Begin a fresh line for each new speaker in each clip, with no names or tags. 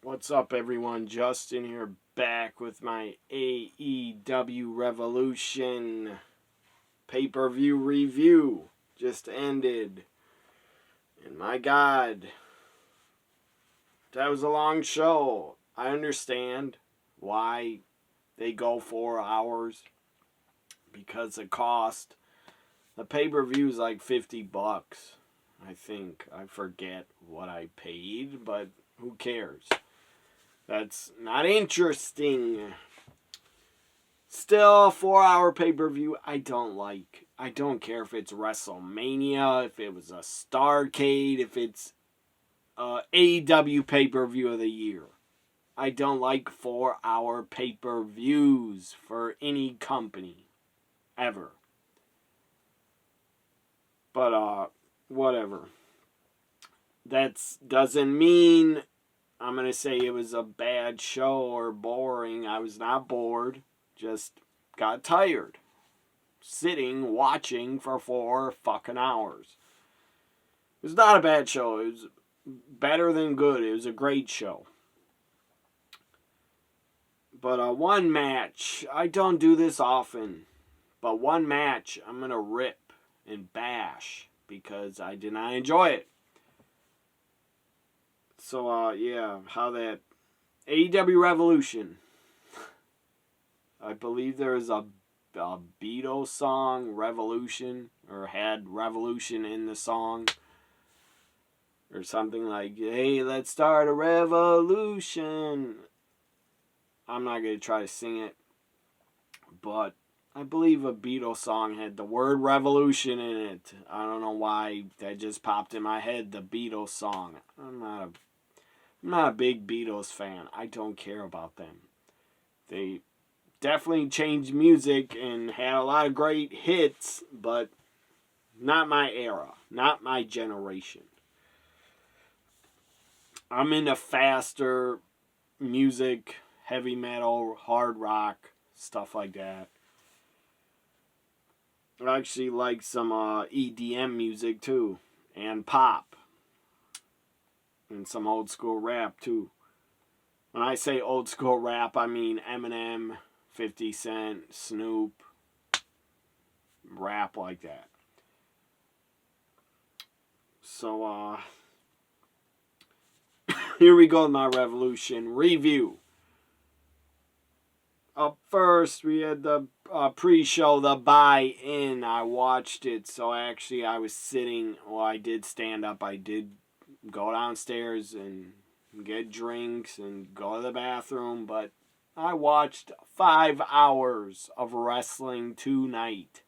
What's up, everyone? Justin here, back with my AEW Revolution pay-per-view review. Just ended. And my God, that was a long show. I understand why they go 4 hours. Because of cost. The pay-per-view is like $50, I think. I forget what I paid, but who cares? That's not interesting. Still, 4-hour pay-per-view, I don't like. I don't care if it's WrestleMania, if it was a Starrcade, if it's AEW pay-per-view of the year. I don't like 4-hour pay-per-views for any company. Ever. But, whatever. That doesn't mean I'm going to say it was a bad show or boring. I was not bored. Just got tired. Sitting, watching for 4 fucking hours. It was not a bad show. It was better than good. It was a great show. But one match, I don't do this often. But one match, I'm going to rip and bash because I did not enjoy it. So, yeah, how that AEW Revolution. I believe there is a Beatles song, Revolution, or had Revolution in the song. Or something like, hey, let's start a revolution. I'm not going to try to sing it. But I believe a Beatles song had the word revolution in it. I don't know why that just popped in my head, the Beatles song. I'm not a big Beatles fan. I don't care about them. They definitely changed music and had a lot of great hits, but not my era, not my generation. I'm into faster music, heavy metal, hard rock, stuff like that. I actually like some EDM music too, and pop. And some old school rap too. When I say old school rap, I mean Eminem, 50 Cent, Snoop, rap like that. So, here we go with my Revolution review. Up first, we had the pre-show, the buy-in. I watched it, so actually I was sitting, I did stand up, I did go downstairs and get drinks and go to the bathroom, but I watched 5 hours of wrestling tonight.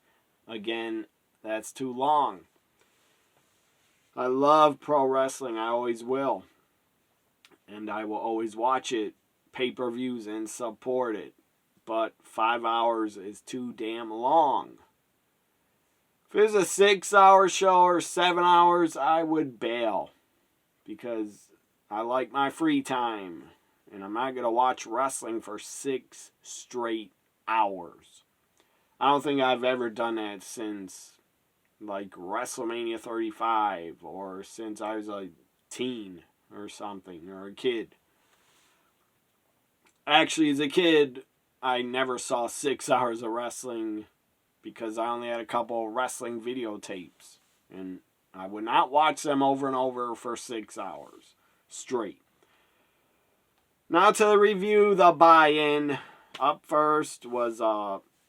Again, that's too long. I love pro wrestling, I always will. And I will always watch it, pay-per-views, and support it. But 5 hours is too damn long. If it was a 6-hour show or 7 hours, I would bail. Because I like my free time. And I'm not going to watch wrestling for 6 straight hours. I don't think I've ever done that since like WrestleMania 35. Or since I was a teen or something. Or a kid. Actually, as a kid, I never saw 6 hours of wrestling because I only had a couple of wrestling videotapes. And I would not watch them over and over for 6 hours straight. Now to the review, the buy-in. Up first was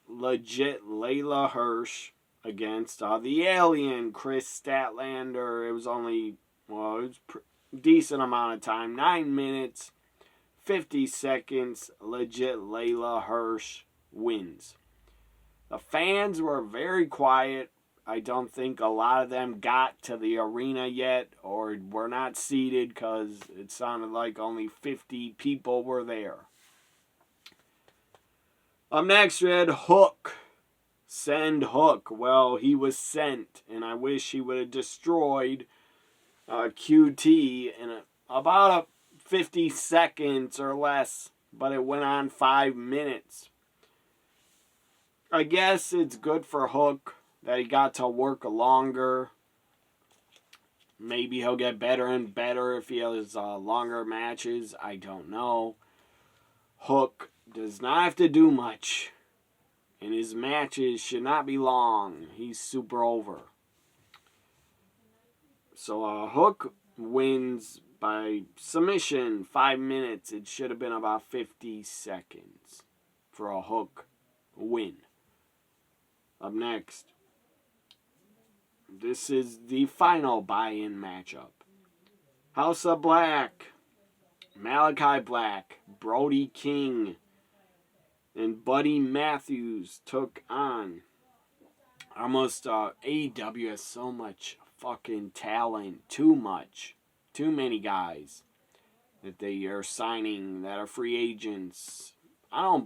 legit Layla Hirsch against the Alien, Chris Statlander. It was only, it was decent amount of time. 9 minutes. 50 seconds, legit Layla Hirsch wins. The fans were very quiet. I don't think a lot of them got to the arena yet or were not seated because it sounded like only 50 people were there. Up next, we had Hook. Send Hook. Well, he was sent, and I wish he would have destroyed QT in about 50 seconds or less, but it went on 5 minutes. I guess it's good for Hook that he got to work longer. Maybe he'll get better and better if he has longer matches. I don't know. Hook does not have to do much. And his matches should not be long. He's super over. So Hook wins by submission, 5 minutes. It should have been about 50 seconds for a Hook win. Up next, this is the final buy-in matchup. House of Black, Malachi Black, Brody King, and Buddy Matthews took on. AEW has so much fucking talent. Too much. Too many guys that they are signing that are free agents. I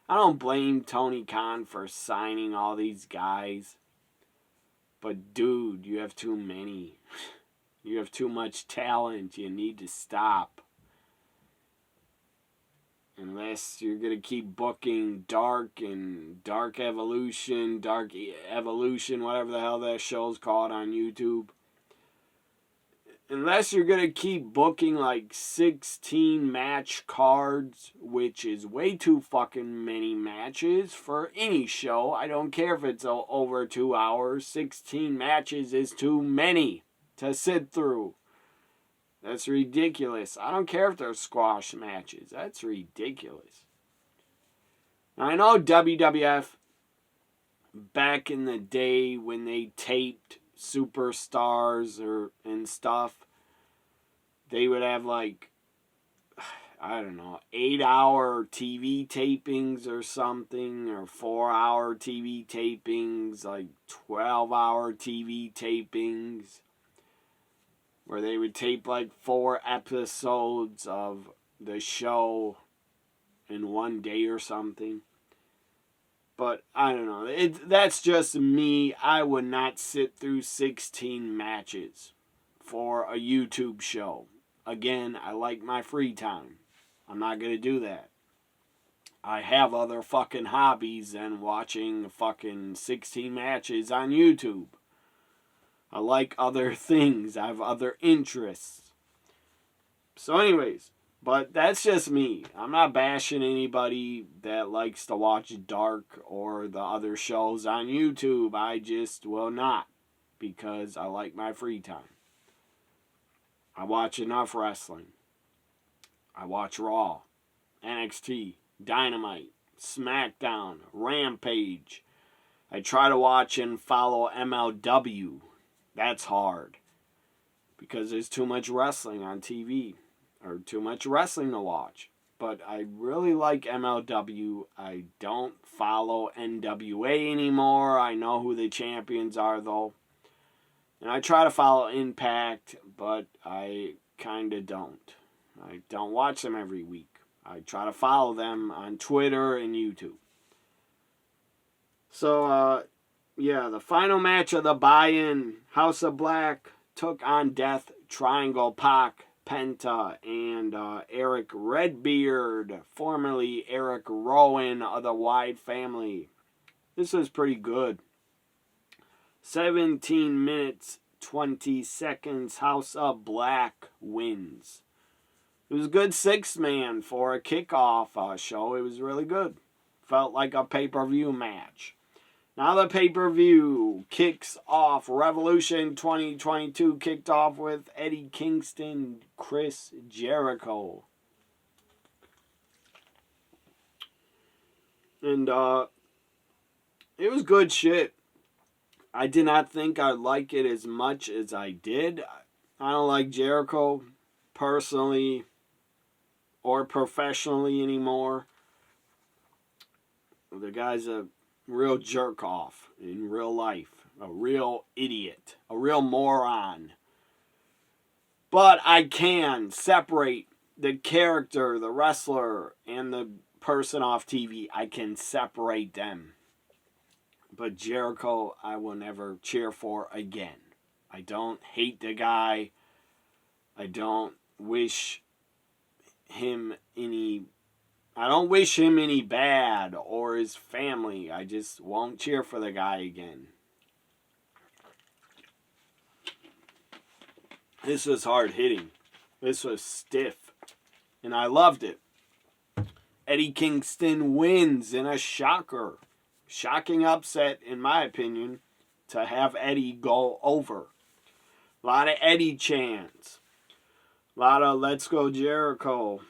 don't blame Tony Khan for signing all these guys. But dude, you have too many. You have too much talent. You need to stop. Unless you're going to keep booking Dark and Dark Evolution, whatever the hell that show's called on YouTube. Unless you're going to keep booking like 16 match cards, which is way too fucking many matches for any show. I don't care if it's over 2 hours. 16 matches is too many to sit through. That's ridiculous. I don't care if they're squash matches. That's ridiculous. Now, I know WWF, back in the day when they taped superstars and stuff, they would have 8-hour TV tapings or something, or 4-hour TV tapings, 12-hour TV tapings, where they would tape 4 episodes of the show in one day or something. But I don't know. That's just me. I would not sit through 16 matches for a YouTube show. Again, I like my free time. I'm not going to do that. I have other fucking hobbies than watching fucking 16 matches on YouTube. I like other things. I have other interests. So anyways, but that's just me. I'm not bashing anybody that likes to watch Dark or the other shows on YouTube. I just will not, because I like my free time. I watch enough wrestling. I watch Raw, NXT, Dynamite, SmackDown, Rampage. I try to watch and follow MLW. That's hard, because there's too much wrestling on TV, or too much wrestling to watch. But I really like MLW. I don't follow NWA anymore. I know who the champions are, though. And I try to follow Impact, but I kind of don't. I don't watch them every week. I try to follow them on Twitter and YouTube. So, the final match of the buy-in, House of Black took on Death Triangle, Pac, Penta, and Eric Redbeard, formerly Eric Rowan of the Wide Family. This was pretty good. 17 minutes, 20 seconds, House of Black wins. It was a good 6-man for a kickoff show. It was really good. Felt like a pay-per-view match. Now the pay-per-view kicks off. Revolution 2022 kicked off with Eddie Kingston, Chris Jericho. And it was good shit. I did not think I'd like it as much as I did. I don't like Jericho personally or professionally anymore. The guy's a real jerk off in real life. A real idiot. A real moron. But I can separate the character, the wrestler, and the person off TV. I can separate them. But Jericho, I will never cheer for again. I don't hate the guy. I don't wish him any bad, or his family. I just won't cheer for the guy again. This was hard hitting. This was stiff. And I loved it. Eddie Kingston wins in a shocker. Shocking upset, in my opinion, to have Eddie go over. A lot of Eddie chants. A lot of Let's Go Jericho.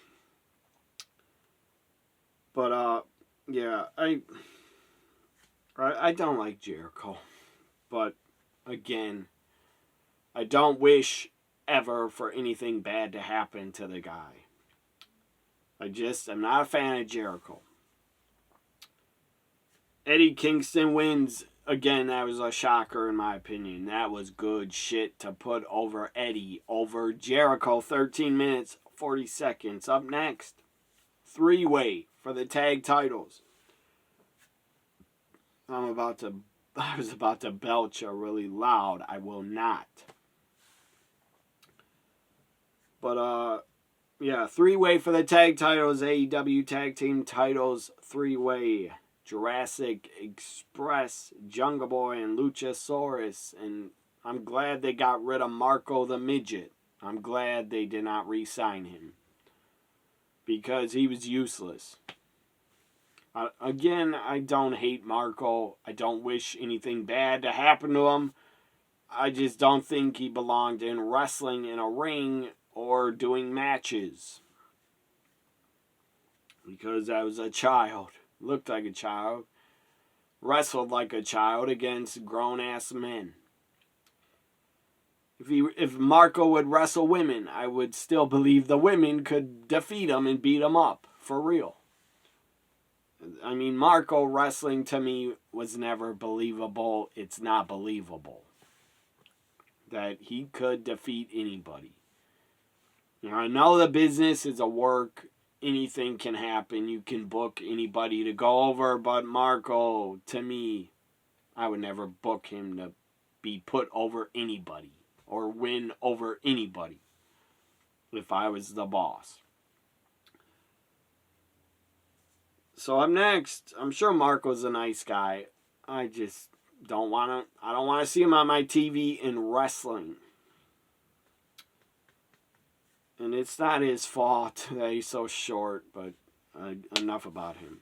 But, yeah, I don't like Jericho. But, again, I don't wish ever for anything bad to happen to the guy. I'm not a fan of Jericho. Eddie Kingston wins. Again, that was a shocker in my opinion. That was good shit to put over Eddie over Jericho. 13 minutes, 40 seconds. Up next, 3-way for the tag titles. I was about to belch a really loud. I will not. But, yeah, 3-way for the tag titles. AEW tag team titles, 3-way. Jurassic Express, Jungle Boy, and Luchasaurus. And I'm glad they got rid of Marco the Midget. I'm glad they did not re-sign him. Because he was useless. Again, I don't hate Marco. I don't wish anything bad to happen to him. I just don't think he belonged in wrestling in a ring or doing matches. Because I was a child. Looked like a child, wrestled like a child against grown-ass men. If Marco would wrestle women, I would still believe the women could defeat him and beat him up, for real. I mean, Marco wrestling to me was never believable. It's not believable that he could defeat anybody. You know, I know the business is a work. Anything can happen. You can book anybody to go over. But Marco, to me, I would never book him to be put over anybody. Or win over anybody. If I was the boss. So up next, I'm sure Marco's a nice guy. I just don't want to see him on my TV in wrestling. And it's not his fault that he's so short, but enough about him.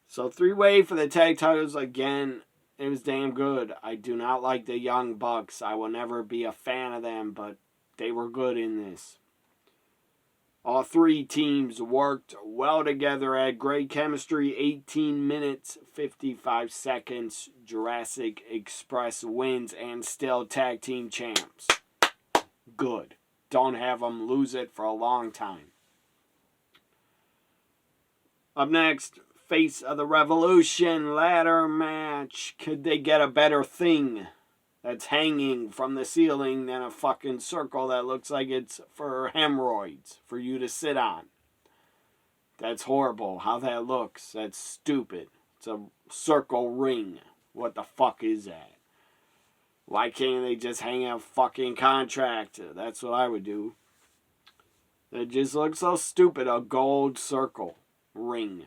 So 3-way for the tag titles again. It was damn good. I do not like the Young Bucks. I will never be a fan of them, but they were good in this. All three teams worked well together, had great chemistry. 18 minutes, 55 seconds. Jurassic Express wins and still tag team champs. Good. Don't have them lose it for a long time. Up next, Face of the Revolution ladder match. Could they get a better thing that's hanging from the ceiling than a fucking circle that looks like it's for hemorrhoids for you to sit on? That's horrible how that looks. That's stupid. It's a circle ring. What the fuck is that? Why can't they just hang a fucking contract? That's what I would do. It just looks so stupid, a gold circle ring.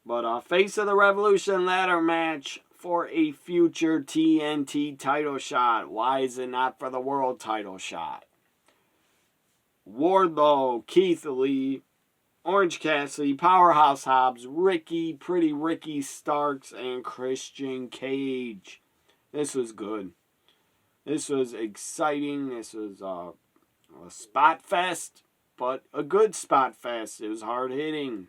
But Face of the Revolution ladder match for a future TNT title shot. Why is it not for the world title shot? Wardlow, Keith Lee, Orange Cassidy, Powerhouse Hobbs, Pretty Ricky Starks, and Christian Cage. This was good. This was exciting. This was a spot fest, but a good spot fest. It was hard hitting.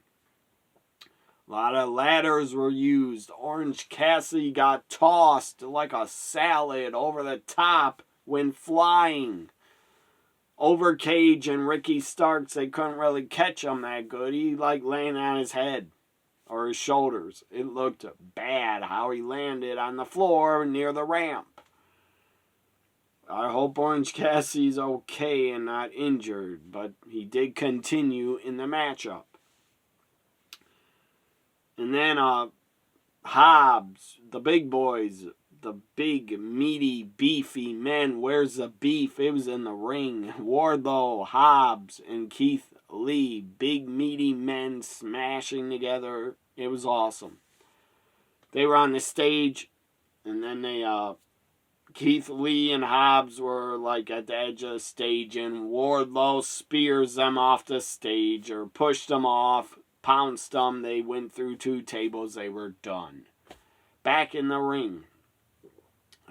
A lot of ladders were used. Orange Cassidy got tossed like a salad over the top when flying. Over Cage and Ricky Starks, they couldn't really catch him that good. He laying on his head or his shoulders. It looked bad how he landed on the floor near the ramp. I hope Orange Cassidy's okay and not injured, but he did continue in the matchup. And then Hobbs, the big boys, the big, meaty, beefy men. Where's the beef? It was in the ring. Wardlow, Hobbs, and Keith Lee. Big, meaty men smashing together. It was awesome. They were on the stage, and then they Keith Lee and Hobbs were like at the edge of the stage, and Wardlow spears them off the stage or pushed them off, pounced them. They went through 2 tables. They were done. Back in the ring.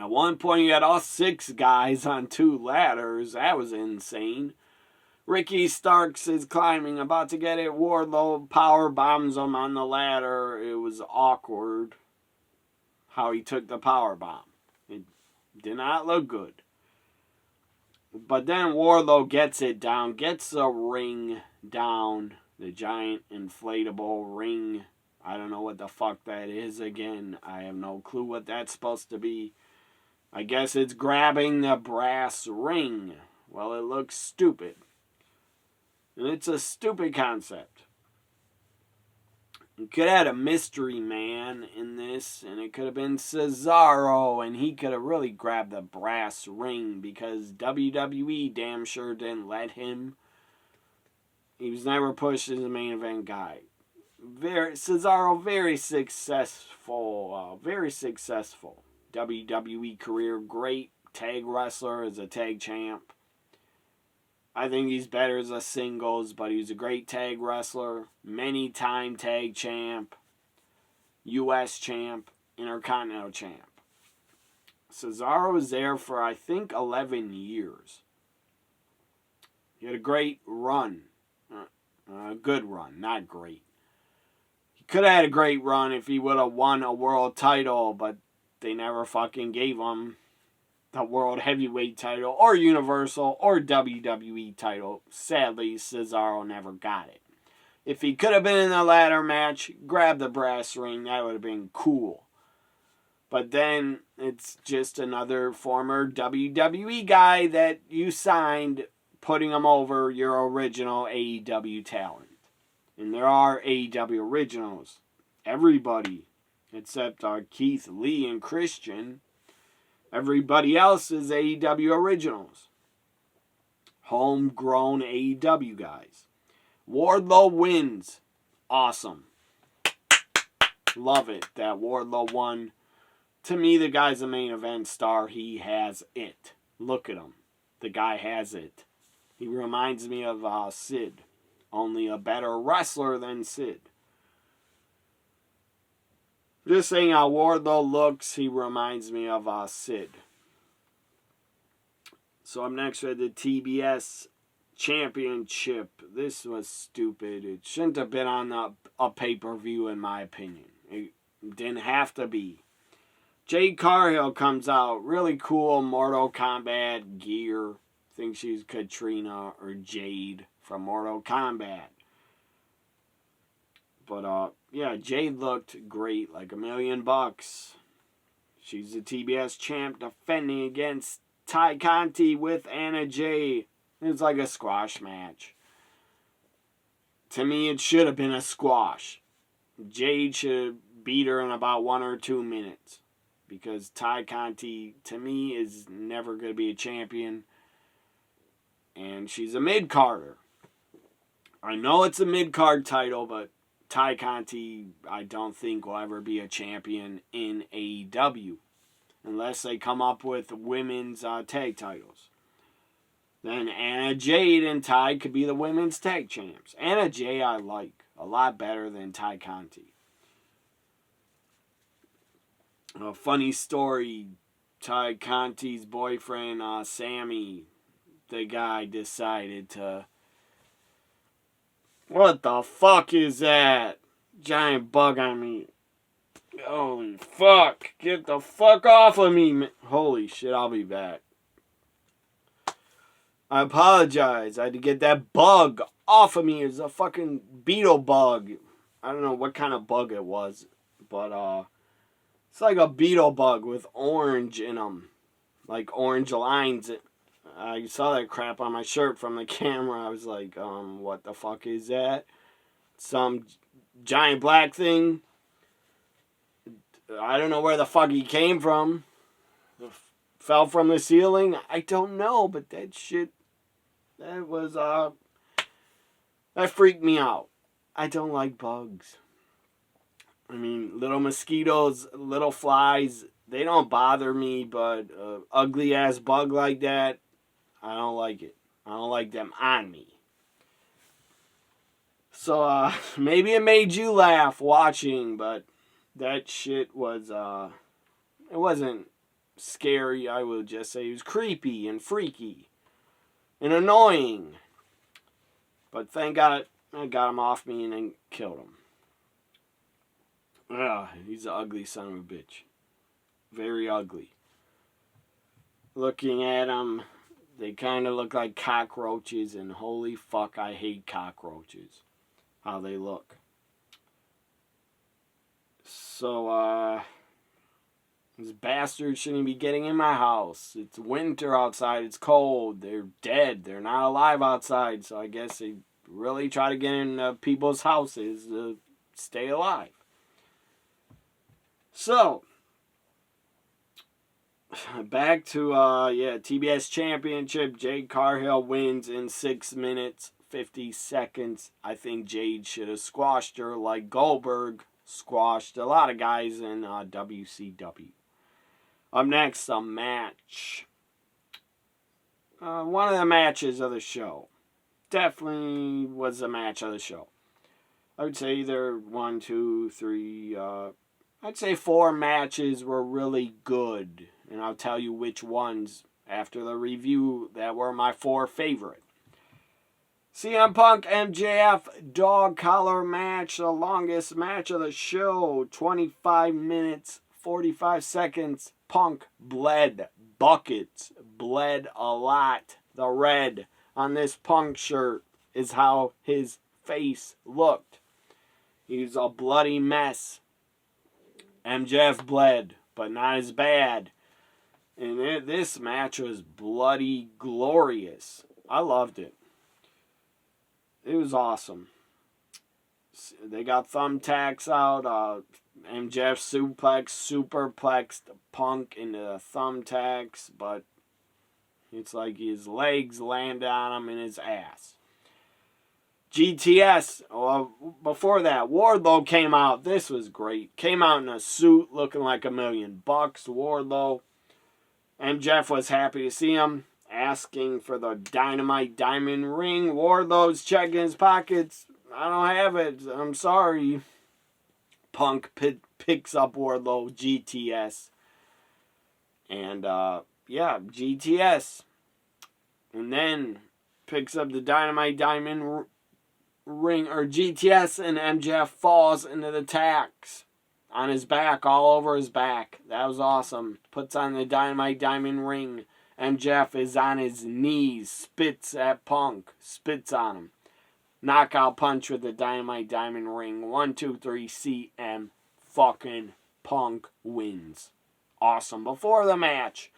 At one point, you had all 6 guys on 2 ladders. That was insane. Ricky Starks is climbing, about to get it. Wardlow power bombs him on the ladder. It was awkward how he took the power bomb. It did not look good. But then Wardlow gets it down, gets the ring down, the giant inflatable ring. I don't know what the fuck that is again. I have no clue what that's supposed to be. I guess it's grabbing the brass ring. Well, it looks stupid. And it's a stupid concept. You could have had a mystery man in this, and it could have been Cesaro, and he could have really grabbed the brass ring, because WWE damn sure didn't let him. He was never pushed as a main event guy. Cesaro, very successful. WWE career, great tag wrestler as a tag champ. I think he's better as a singles, but he's a great tag wrestler. Many-time tag champ. U.S. champ. Intercontinental champ. Cesaro was there for, I think, 11 years. He had a great run. A good run, not great. He could have had a great run if he would have won a world title, but they never fucking gave him the World Heavyweight title or Universal or WWE title. Sadly, Cesaro never got it. If he could have been in the ladder match, grab the brass ring, that would have been cool. But then it's just another former WWE guy that you signed, putting him over your original AEW talent. And there are AEW originals. Everybody, except Keith Lee and Christian. Everybody else is AEW originals. Homegrown AEW guys. Wardlow wins. Awesome. Love it that Wardlow won. To me, the guy's a main event star. He has it. Look at him. The guy has it. He reminds me of Sid. Only a better wrestler than Sid. Just saying how Wardlow looks, he reminds me of Sid. So up next we had the Tbs Championship. This was stupid. It shouldn't have been on a pay-per-view in my opinion. It didn't have to be. Jade Cargill comes out. Really cool Mortal Kombat gear. I think she's Katrina or Jade from Mortal Kombat. But, yeah, Jade looked great, like $1 million. She's the TBS champ defending against Ty Conti with Anna Jay. It's like a squash match. To me, it should have been a squash. Jade should have beat her in about 1 or 2 minutes. Because Ty Conti, to me, is never going to be a champion. And she's a mid-carder. I know it's a mid-card title, but Ty Conti, I don't think will ever be a champion in AEW. Unless they come up with women's tag titles. Then Anna Jade and Ty could be the women's tag champs. Anna Jade I like a lot better than Ty Conti. A funny story, Ty Conti's boyfriend, Sammy, the guy decided to... What the fuck is that? Giant bug on me. Holy fuck. Get the fuck off of me, man. Holy shit, I'll be back. I apologize. I had to get that bug off of me. It's a fucking beetle bug. I don't know what kind of bug it was. But, it's like a beetle bug with orange in them. Like orange lines. I saw that crap on my shirt from the camera. I was like, what the fuck is that? Some giant black thing. I don't know where the fuck he came from. Fell from the ceiling. I don't know, but that shit, that was, that freaked me out. I don't like bugs. I mean, little mosquitoes, little flies, they don't bother me, but ugly ass bug like that, I don't like it. I don't like them on me. So maybe it made you laugh watching, but that shit was it wasn't scary. I would just say it was creepy and freaky and annoying. But thank God I got him off me and then killed him. He's an ugly son of a bitch. Very ugly. Looking at him, they kind of look like cockroaches, and holy fuck, I hate cockroaches. How they look. So, these bastards shouldn't be getting in my house. It's winter outside, it's cold, they're dead, they're not alive outside, so I guess they really try to get in people's houses to stay alive. So, back to, Tbs Championship. Jade Cargill wins in 6 minutes, 50 seconds. I think Jade should have squashed her like Goldberg squashed a lot of guys in WCW. Up next, a match. One of the matches of the show. Definitely was a match of the show. I would say either 1, 2, 3, I'd say 4 matches were really good. And I'll tell you which ones after the review that were my 4 favorite. CM Punk MJF dog collar match, the longest match of the show. 25 minutes, 45 seconds. Punk bled buckets, bled a lot. The red on this Punk shirt is how his face looked. He was a bloody mess. MJF bled, but not as bad. And this match was bloody glorious. I loved it. It was awesome. They got thumbtacks out. MJF superplexed Punk into the thumbtacks, but it's like his legs landed on him in his ass. GTS, before that, Wardlow came out. This was great. Came out in a suit looking like $1 million. Wardlow. MJF was happy to see him, asking for the Dynamite Diamond ring. Wardlow's checking his pockets. I don't have it. I'm sorry. Punk picks up Wardlow, GTS. And, GTS. And then picks up the Dynamite Diamond ring, or GTS, and MJF falls into the tacks. On his back, all over his back. That was awesome. Puts on the Dynamite Diamond ring. MJF is on his knees. Spits at Punk. Spits on him. Knockout punch with the Dynamite Diamond ring. 1, 2, 3, CM fucking Punk wins. Awesome. Before the match,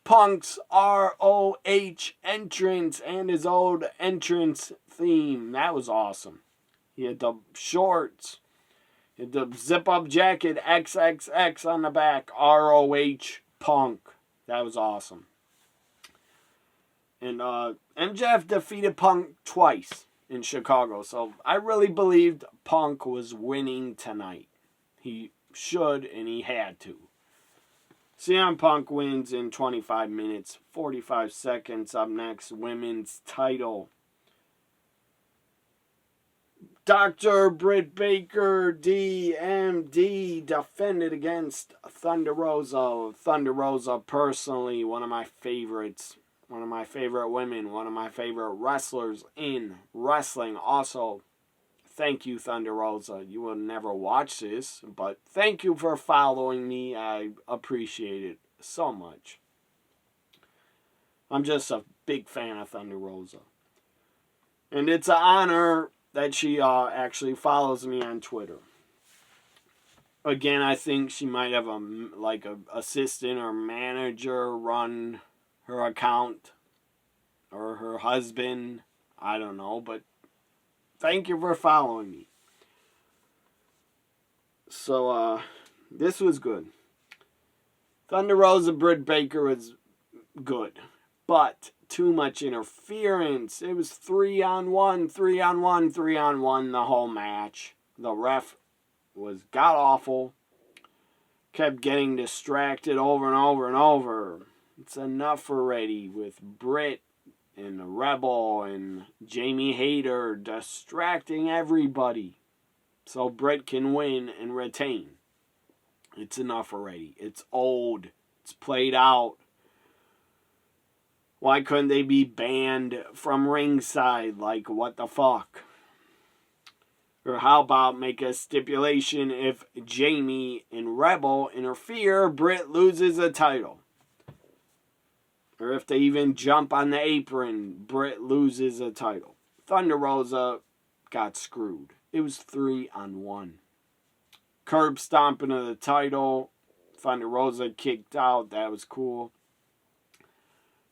Punk's ROH entrance and his old entrance theme. That was awesome. He had the shorts. The zip-up jacket, XXX on the back, ROH Punk. That was awesome. And MJF defeated Punk twice in Chicago, so I really believed Punk was winning tonight. He should, and he had to. CM Punk wins in 25 minutes, 45 seconds. Up next, women's title. Dr. Britt Baker, DMD, defended against Thunder Rosa. Thunder Rosa, personally, one of my favorites. One of my favorite women. One of my favorite wrestlers in wrestling. Also, thank you, Thunder Rosa. You will never watch this, but thank you for following me. I appreciate it so much. I'm just a big fan of Thunder Rosa. And it's an honor that she actually follows me on Twitter. Again, I think she might have a assistant or manager run her account, or her husband. I don't know, but thank you for following me. So this was good. Thunder Rosa Britt Baker was good, but too much interference. It was 3-on-1, 3-on-1, 3-on-1 the whole match. The ref was god awful. kept getting distracted over and over and over. It's enough already with Britt and the Rebel and Jamie Hayter distracting everybody so Britt can win and retain. It's enough already. It's old. It's played out. Why couldn't they be banned from ringside? Like, what the fuck? Or how about make a stipulation if Jamie and Rebel interfere, Britt loses a title. Or if they even jump on the apron, Britt loses a title. Thunder Rosa got screwed. It was 3-on-1. Curb stomping of the title. Thunder Rosa kicked out. That was cool.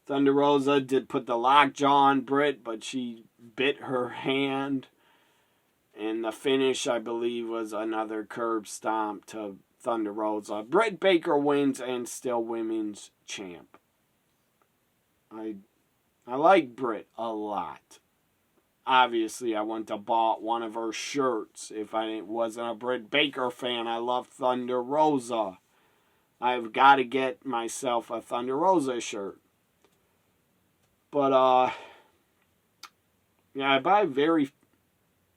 Thunder Rosa did put the lockjaw on Britt, but she bit her hand. And the finish, I believe, was another curb stomp to Thunder Rosa. Britt Baker wins and still women's champ. I like Britt a lot. Obviously, I wouldn't have bought one of her shirts if I wasn't a Britt Baker fan. I love Thunder Rosa. I've got to get myself a Thunder Rosa shirt. But, yeah,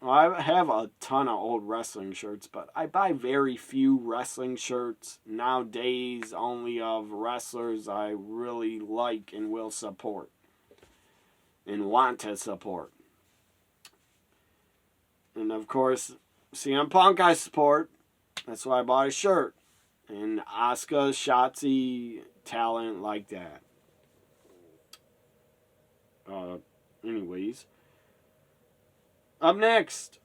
I have a ton of old wrestling shirts, but I buy very few wrestling shirts nowadays, only of wrestlers I really like and will support and want to support. And of course, CM Punk I support. That's why I bought a shirt. And Asuka, Shotzi, talent like that. Anyways. Up next.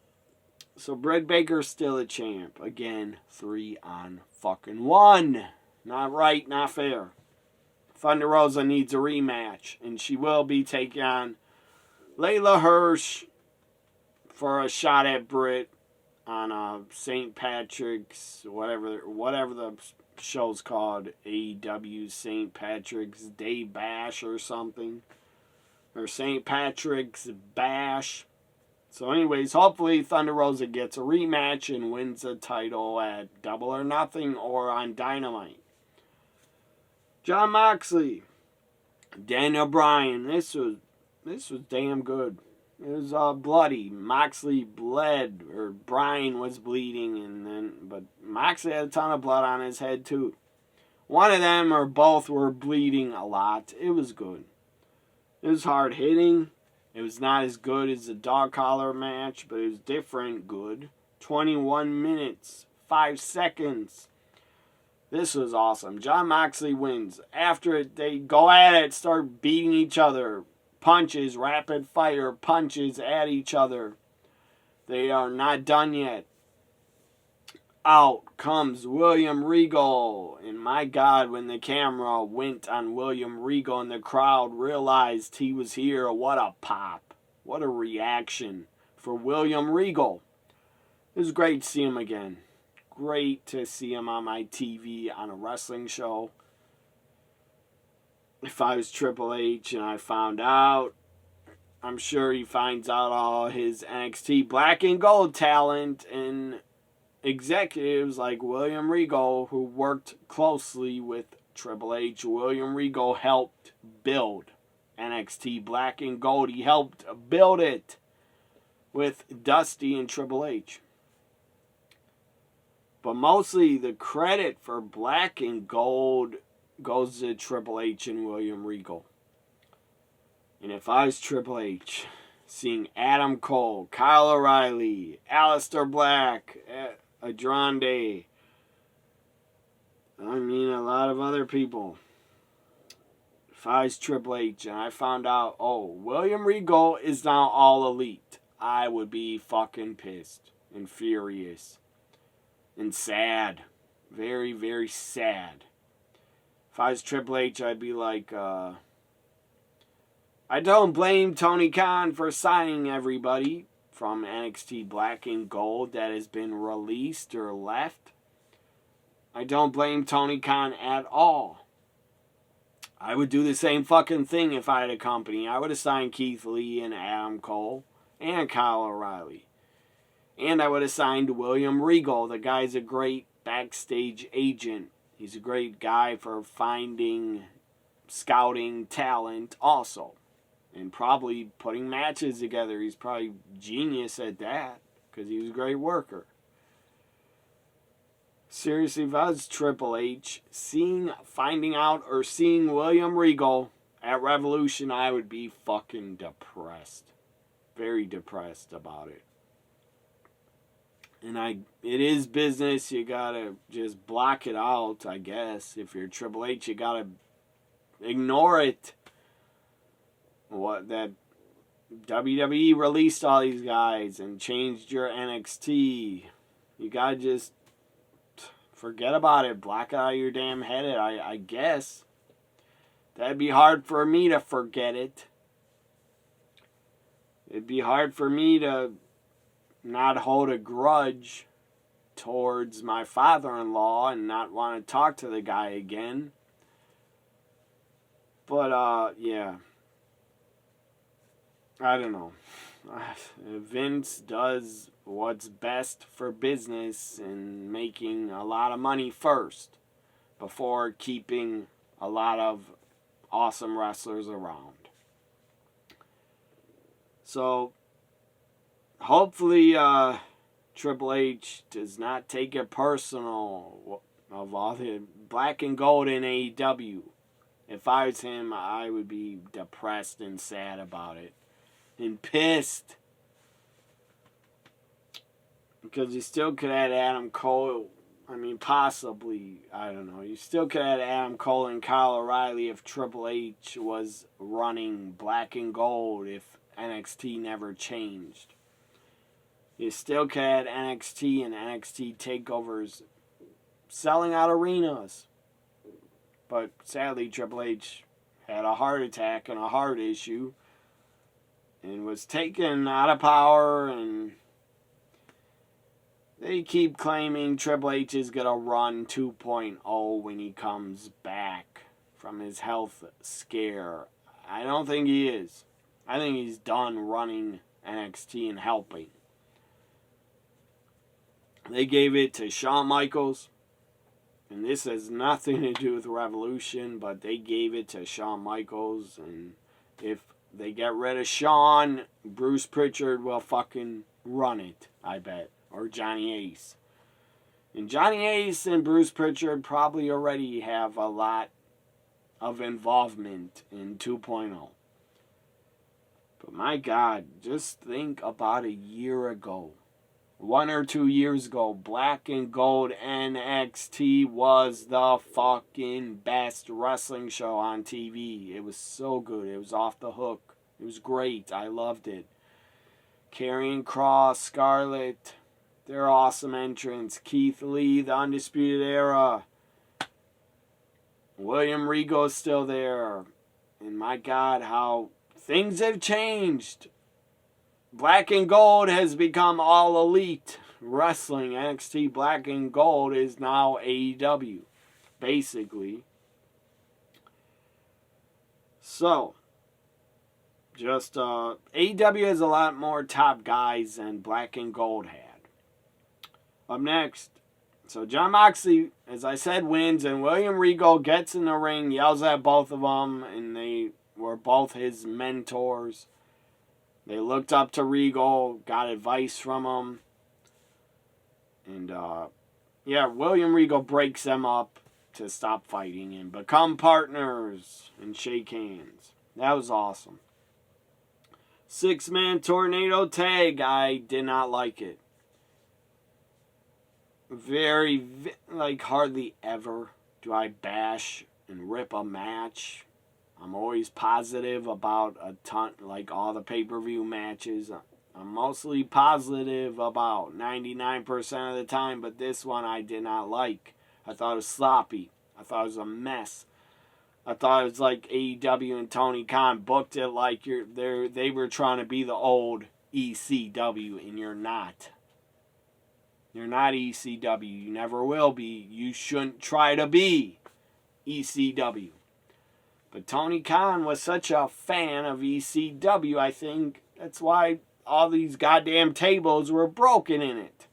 So Britt Baker's still a champ. Again, 3-on-1. Not right, not fair. Thunder Rosa needs a rematch. And she will be taking on Layla Hirsch for a shot at Britt on St. Patrick's, whatever the show's called, AEW St. Patrick's Day Bash or something. Or St. Patrick's Bash. So anyways, hopefully Thunder Rosa gets a rematch and wins the title at Double or Nothing or on Dynamite. Jon Moxley, Daniel Bryan. This was damn good. It was bloody. Moxley bled, or Bryan was bleeding, but Moxley had a ton of blood on his head too. One of them or both were bleeding a lot. It was good. It was hard hitting. It was not as good as the dog collar match, but it was different good. 21 minutes, 5 seconds. This was awesome. Jon Moxley wins. After it, they go at it, start beating each other. Punches, rapid fire punches at each other. They are not done yet. Out comes William Regal. And my God, when the camera went on William Regal and the crowd realized he was here, what a pop. What a reaction for William Regal. It was great to see him again. Great to see him on my TV on a wrestling show. If I was Triple H and I found out, I'm sure he finds out all his NXT black and gold talent and executives like William Regal, who worked closely with Triple H. William Regal helped build NXT Black and Gold. He helped build it with Dusty and Triple H. But mostly the credit for Black and Gold goes to Triple H and William Regal. And if I was Triple H, seeing Adam Cole, Kyle O'Reilly, Aleister Black, Andrade, a lot of other people. If I was Triple H and I found out, William Regal is now all elite, I would be fucking pissed and furious and sad. Very, very sad. If I was Triple H, I'd be like, I don't blame Tony Khan for signing everybody from NXT Black and Gold that has been released or left. I don't blame Tony Khan at all. I would do the same fucking thing if I had a company. I would have signed Keith Lee and Adam Cole and Kyle O'Reilly. And I would have signed William Regal. The guy's a great backstage agent. He's a great guy for scouting talent also. And probably putting matches together. He's probably genius at that because he was a great worker. Seriously, if I was Triple H, finding out or seeing William Regal at Revolution, I would be fucking depressed. Very depressed about it. And it is business. You gotta just block it out, I guess. If you're Triple H, you gotta ignore it. That WWE released all these guys and changed your NXT. You gotta just forget about it. Block it out of your damn head, I guess. That'd be hard for me to forget it. It'd be hard for me to not hold a grudge towards my father-in-law and not want to talk to the guy again. But, yeah. I don't know. Vince does what's best for business and making a lot of money first before keeping a lot of awesome wrestlers around. So, hopefully, Triple H does not take it personal of all the black and gold in AEW. If I was him, I would be depressed and sad about it. And pissed. Because you still could have had Adam Cole. I mean, possibly. I don't know. You still could have had Adam Cole and Kyle O'Reilly if Triple H was running black and gold if NXT never changed. You still could have had NXT and NXT takeovers selling out arenas. But sadly, Triple H had a heart attack and a heart issue. And was taken out of power, and they keep claiming Triple H is going to run 2.0 when he comes back from his health scare. I don't think he is. I think he's done running NXT and helping. They gave it to Shawn Michaels, and this has nothing to do with Revolution, but they gave it to Shawn Michaels, and if they get rid of Shawn, Bruce Pritchard will fucking run it, I bet. Or Johnny Ace. And Johnny Ace and Bruce Pritchard probably already have a lot of involvement in 2.0. But my God, just think about a year ago. 1 or 2 years ago, Black and Gold NXT was the fucking best wrestling show on TV. It was so good. It was off the hook. It was great. I loved it. Karrion Kross, Scarlett, their awesome entrance. Keith Lee, the Undisputed Era. William Regal's still there. And my God, how things have changed. Black and Gold has become All Elite Wrestling. NXT Black and Gold is now AEW, basically. So, just AEW has a lot more top guys than Black and Gold had. Up next, so Jon Moxley, as I said, wins, and William Regal gets in the ring, yells at both of them, and they were both his mentors. They looked up to Regal, got advice from him. And, William Regal breaks them up to stop fighting and become partners and shake hands. That was awesome. 6-man tornado tag. I did not like it. Hardly ever do I bash and rip a match. I'm always positive about all the pay-per-view matches. I'm mostly positive about 99% of the time, but this one I did not like. I thought it was sloppy. I thought it was a mess. I thought it was like AEW and Tony Khan booked it like they were trying to be the old ECW, and you're not. You're not ECW. You never will be. You shouldn't try to be ECW. But Tony Khan was such a fan of ECW, I think that's why all these goddamn tables were broken in it.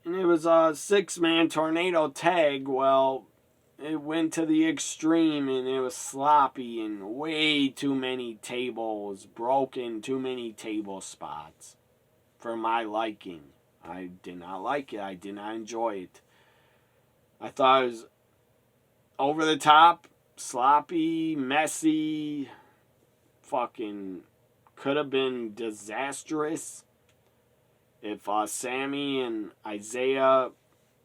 And it was a 6-man tornado tag. Well, it went to the extreme and it was sloppy and way too many tables broken, too many table spots for my liking. I did not like it. I did not enjoy it. I thought it was over the top, sloppy, messy, fucking could have been disastrous if Sammy and Isaiah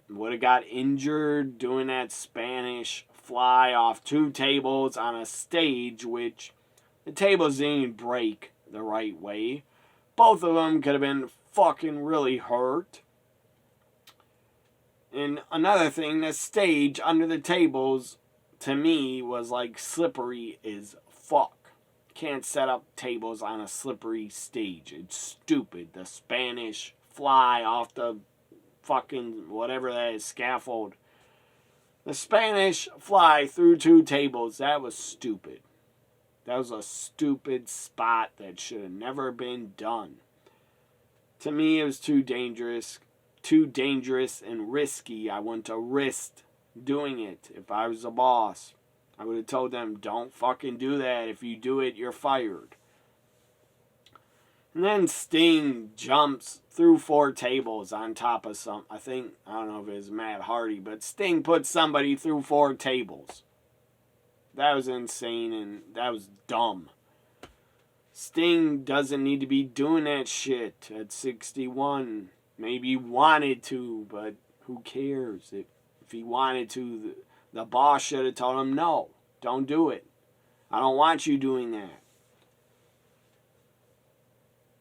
would have got injured doing that Spanish fly off 2 tables on a stage, which the tables didn't break the right way. Both of them could have been fucking really hurt. And another thing, the stage under the tables, to me, was like slippery as fuck. Can't set up tables on a slippery stage. It's stupid. The Spanish fly off the fucking whatever that is, scaffold. The Spanish fly through 2 tables. That was stupid. That was a stupid spot that should have never been done. To me, it was too dangerous and risky. I wouldn't have risked doing it if I was a boss. I would have told them, don't fucking do that. If you do it, you're fired. And then Sting jumps through 4 tables on top of some. I don't know if it was Matt Hardy, but Sting put somebody through 4 tables. That was insane and that was dumb. Sting doesn't need to be doing that shit at 61. Maybe he wanted to, but who cares? If he wanted to, the boss should have told him, no, don't do it. I don't want you doing that.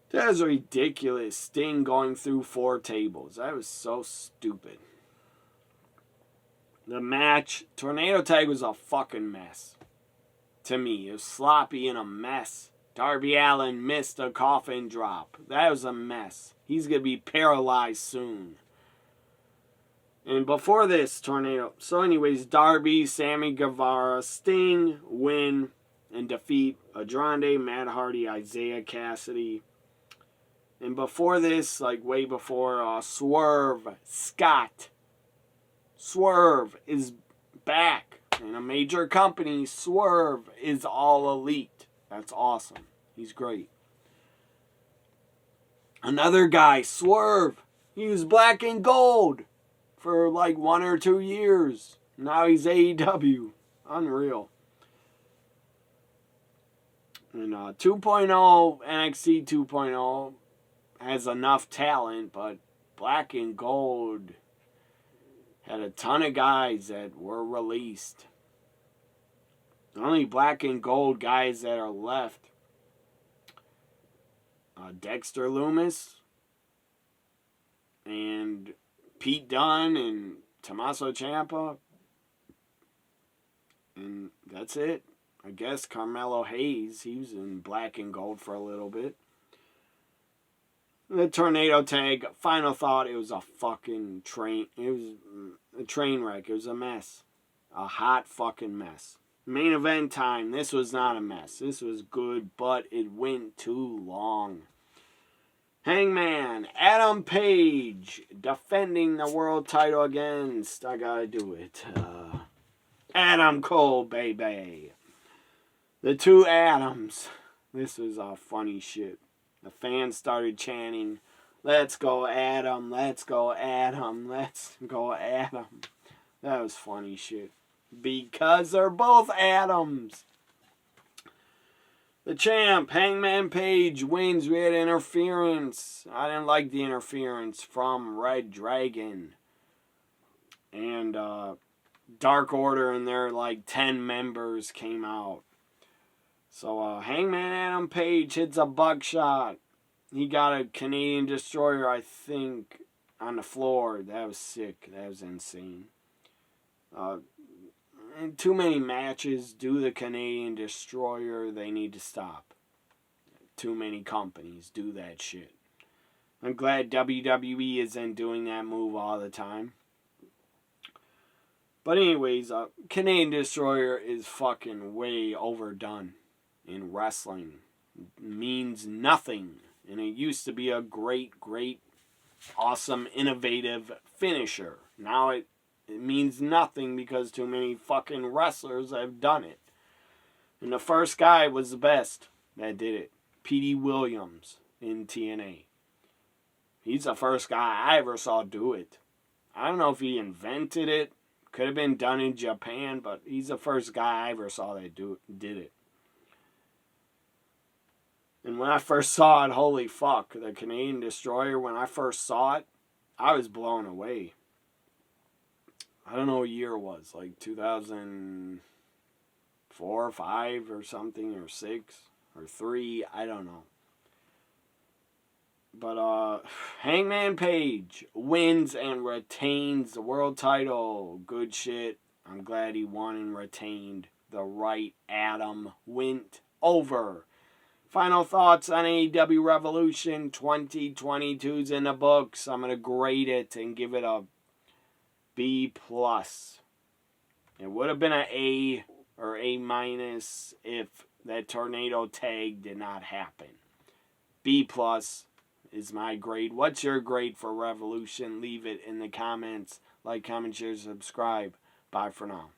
That was ridiculous. Sting going through 4 tables. That was so stupid. The match, Tornado Tag was a fucking mess. To me, it was sloppy and a mess. Darby Allin missed a coffin drop. That was a mess. He's going to be paralyzed soon. And before this tornado, so anyways, Darby, Sammy Guevara, Sting win and defeat Andrade, Matt Hardy, Isaiah Cassidy. And before this, like way before, Swerve Scott. Swerve is back in a major company. Swerve is all elite. That's awesome. He's great. Another guy, Swerve. He was black and gold for like 1 or 2 years. Now he's AEW. Unreal. And 2.0, NXT 2.0 has enough talent, but Black and Gold had a ton of guys that were released. The only Black and Gold guys that are left, Dexter Lumis and Pete Dunne and Tommaso Ciampa. And that's it. I guess Carmelo Hayes, he was in Black and Gold for a little bit. The Tornado Tag, final thought, it was a fucking train. It was a train wreck. It was a mess. A hot fucking mess. Main event time, this was not a mess. This was good, but it went too long. Hangman, Adam Page, defending the world title against, I gotta do it, Adam Cole, baby. The 2 Adams. This was funny shit. The fans started chanting, let's go Adam, let's go Adam, let's go Adam. That was funny shit. Because they're both Adams. The champ, Hangman Page, wins. We had interference. I didn't like the interference from Red Dragon. And Dark Order and their 10 members came out. So Hangman Adam Page hits a buckshot. He got a Canadian Destroyer, I think, on the floor. That was sick. That was insane. And too many matches do the Canadian Destroyer. They need to stop. Too many companies do that shit. I'm glad WWE isn't doing that move all the time. But anyways, Canadian Destroyer is fucking way overdone in wrestling. It means nothing. And it used to be a great, great awesome, innovative finisher. Now it means nothing because too many fucking wrestlers have done it. And the first guy was the best that did it. P.D. Williams in TNA. He's the first guy I ever saw do it. I don't know if he invented it. Could have been done in Japan, but he's the first guy I ever saw that did it. And when I first saw it, holy fuck, the Canadian Destroyer, when I first saw it, I was blown away. I don't know what year it was, like 2004 or 5 or something, or 6 or 3, I don't know. But Hangman Page wins and retains the world title. Good shit. I'm glad he won and retained. The right Adam went over. Final thoughts on AEW Revolution 2022's in the books. I'm going to grade it and give it a B+. It would have been an A or A- if that tornado tag did not happen. B+ is my grade. What's your grade for Revolution? Leave it in the comments. Like, comment, share, subscribe. Bye for now.